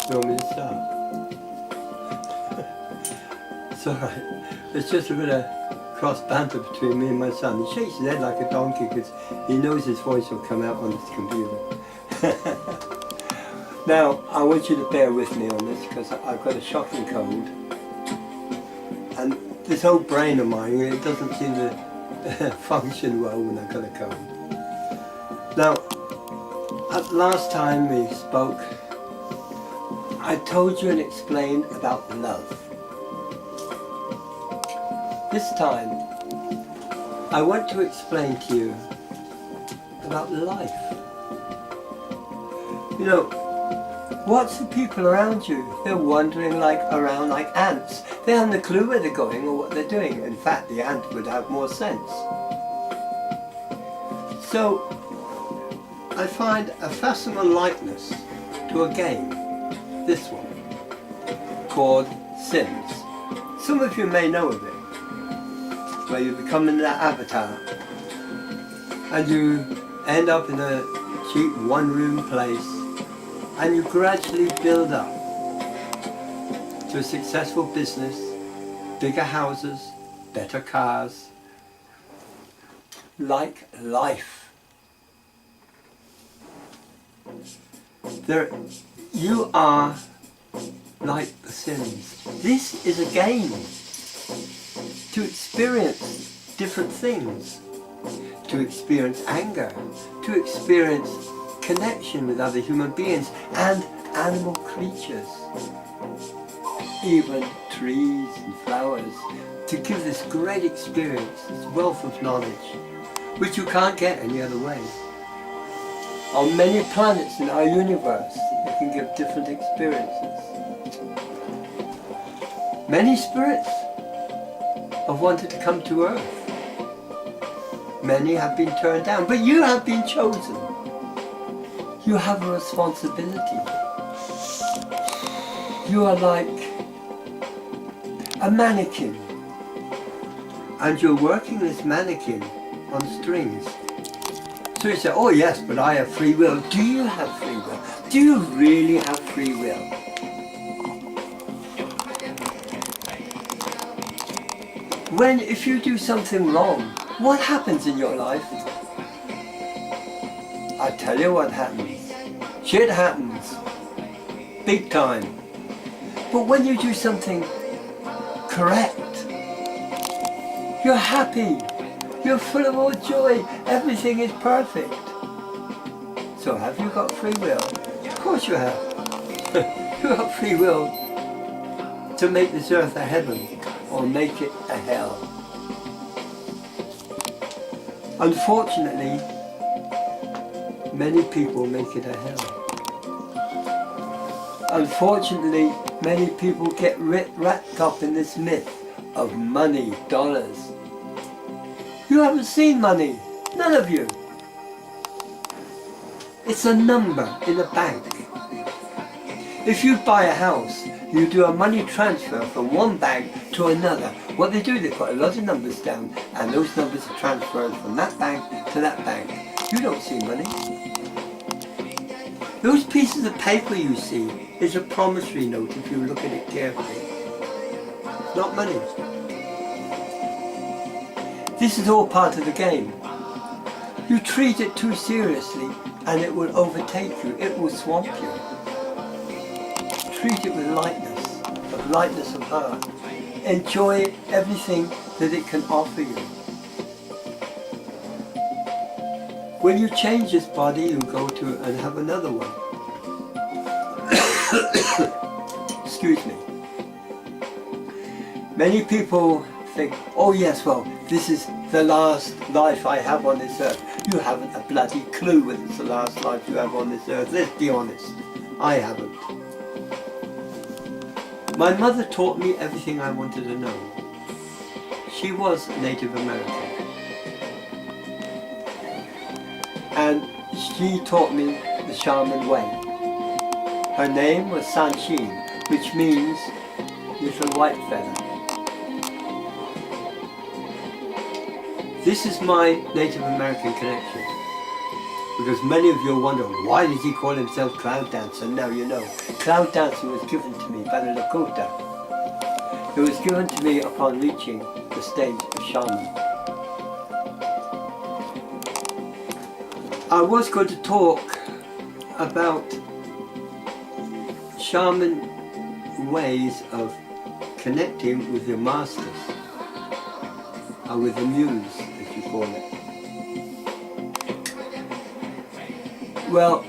You want me to start? It's alright. It's just a bit of cross banter between me and my son. He shakes his head like a donkey because he knows his voice will come out on his computer. Now, I want you to bear with me on this because I've got a shocking cold. And this whole brain of mine, it doesn't seem to function well when I've got a cold. Now, at last time we spoke, I told you and explained about love. This time, I want to explain to you about life. You know, watch the people around you. They're wandering around like ants. They haven't a clue where they're going or what they're doing. In fact, the ant would have more sense. So, I find a facile likeness to a game, this one, called Sims. Some of you may know of it, where you become an avatar and you end up in a cheap one-room place and you gradually build up to a successful business, bigger houses, better cars, like life. You are like the Sims. This is a game to experience different things, to experience anger, to experience connection with other human beings and animal creatures, even trees and flowers, to give this great experience, this wealth of knowledge, which you can't get any other way. On many planets in our universe, you can give different experiences. Many spirits have wanted to come to Earth. Many have been turned down, but you have been chosen. You have a responsibility. You are like a mannequin, and you're working this mannequin on strings. So you say, oh yes, but I have free will. Do you have free will? Do you really have free will? If you do something wrong, what happens in your life? I tell you what happens. Shit happens. Big time. But when you do something correct, you're happy. You're full of all joy. Everything is perfect. So have you got free will? Of course you have. You have free will to make this earth a heaven or make it a hell. Unfortunately, many people make it a hell. Unfortunately, many people get wrapped up in this myth of money, dollars. You haven't seen money, none of you. It's a number in a bank. If you buy a house, you do a money transfer from one bank to another. What they do, they put a lot of numbers down and those numbers are transferred from that bank to that bank. You don't see money. Those pieces of paper you see is a promissory note if you look at it carefully. It's not money. This is all part of the game. You treat it too seriously and it will overtake you, it will swamp you. Treat it with lightness of heart. Enjoy everything that it can offer you. When you change this body, you go to and have another one. Excuse me. Many people think, oh yes, well, this is the last life I have on this earth. You haven't a bloody clue whether it's the last life you have on this earth. Let's be honest. I haven't. My mother taught me everything I wanted to know. She was Native American. And she taught me the shaman way. Her name was Sanshin, which means little white feather. This is my Native American connection. Because many of you wonder, why does he call himself Cloud Dancer? Now you know. Cloud Dancer was given to me by the Lakota. It was given to me upon reaching the stage of shaman. I was going to talk about shaman ways of connecting with your masters, or with the muse, as you call it. Well,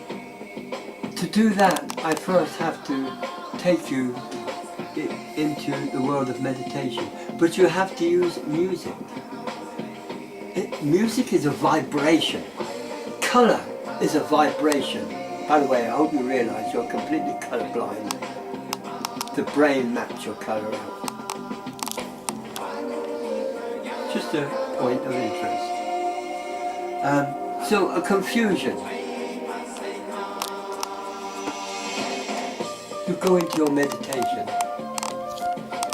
to do that, I first have to take you into the world of meditation. But you have to use music. Music is a vibration. Colour is a vibration. By the way, I hope you realise you're completely colourblind. The brain maps your colour out. Just a point of interest. So a confusion. You go into your meditation.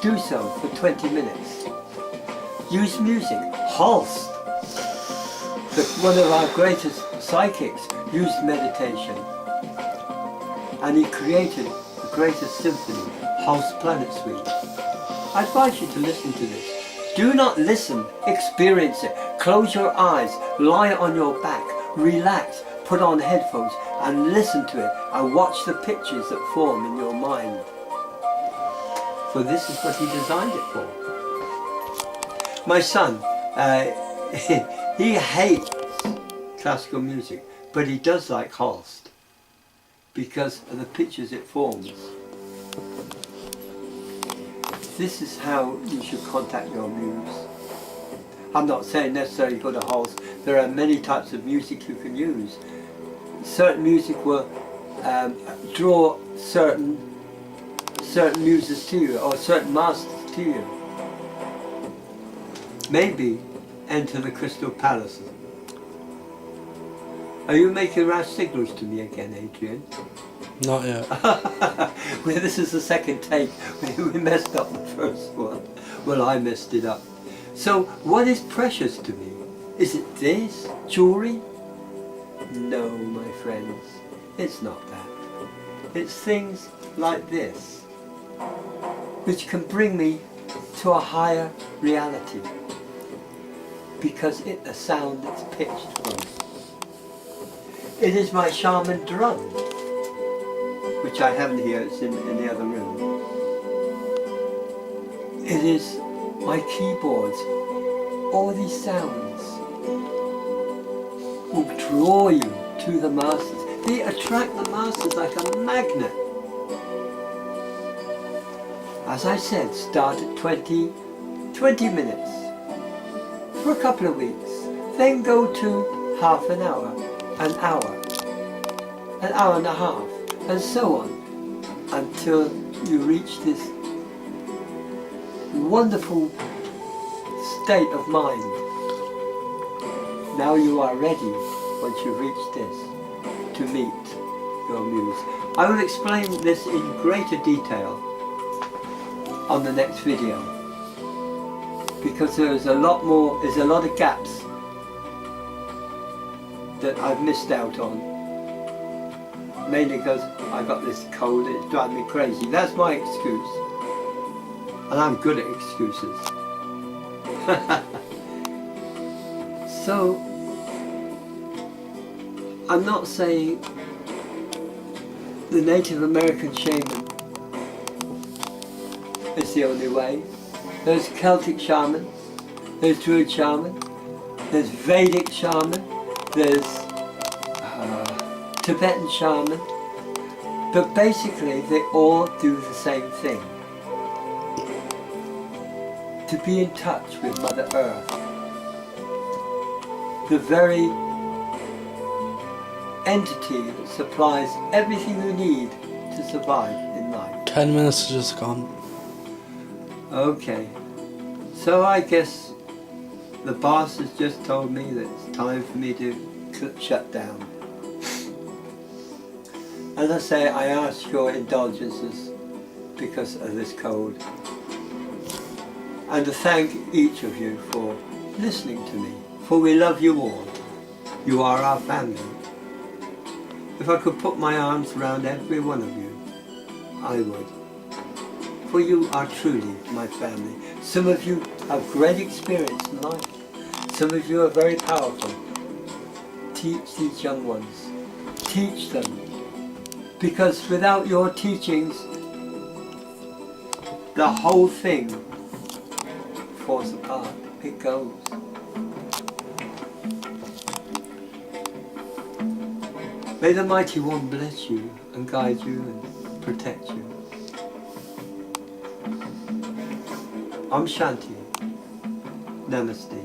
Do so for 20 minutes. Use music. Holst, one of our greatest psychics, used meditation. And he created the greatest symphony, Holst Planet Suite. I advise you to listen to this. Do not listen, experience it. Close your eyes, lie on your back, relax, put on headphones and listen to it and watch the pictures that form in your mind. For this is what he designed it for. My son, he hates classical music, but he does like Holst because of the pictures it forms. This is how you should contact your muse. I'm not saying necessarily go to Holst. There are many types of music you can use. Certain music will draw certain muses to you, or certain masters to you. Maybe enter the Crystal Palace. Are you making rash signals to me again, Adrian? Not yet. Well, this is the second take. We messed up the first one. Well, I messed it up. So, what is precious to me? Is it this? Jewelry? No, my friends. It's not that. It's things like this, which can bring me to a higher reality, because it's a sound that's pitched from. It is my shaman drum, which I haven't here, it's in the other room. It is my keyboards. All these sounds will draw you to the masters. They attract the masters like a magnet. As I said, start at 20 minutes for a couple of weeks. Then go to half an hour and a half, and so on, until you reach this wonderful state of mind. Now you are ready, once you've reached this, to meet your muse. I will explain this in greater detail on the next video, because there's a lot of gaps that I've missed out on, mainly because I got this cold, it's driving me crazy. That's my excuse, and I'm good at excuses. So, I'm not saying the Native American shaman is the only way. There's Celtic shaman, there's Druid shaman, there's Vedic shaman, there's Tibetan shaman, but basically they all do the same thing. To be in touch with Mother Earth, the very entity that supplies everything you need to survive in life. 10 minutes just gone. Okay, so I guess the boss has just told me that it's time for me to shut down. As I say, I ask your indulgences because of this cold, and to thank each of you for listening to me, for we love you all. You are our family. If I could put my arms around every one of you, I would. For you are truly my family. Some of you have great experience in life. Some of you are very powerful. Teach these young ones. Teach them. Because without your teachings, the whole thing falls apart. It goes. May the Mighty One bless you and guide you and protect you. Om Shanti. Namaste.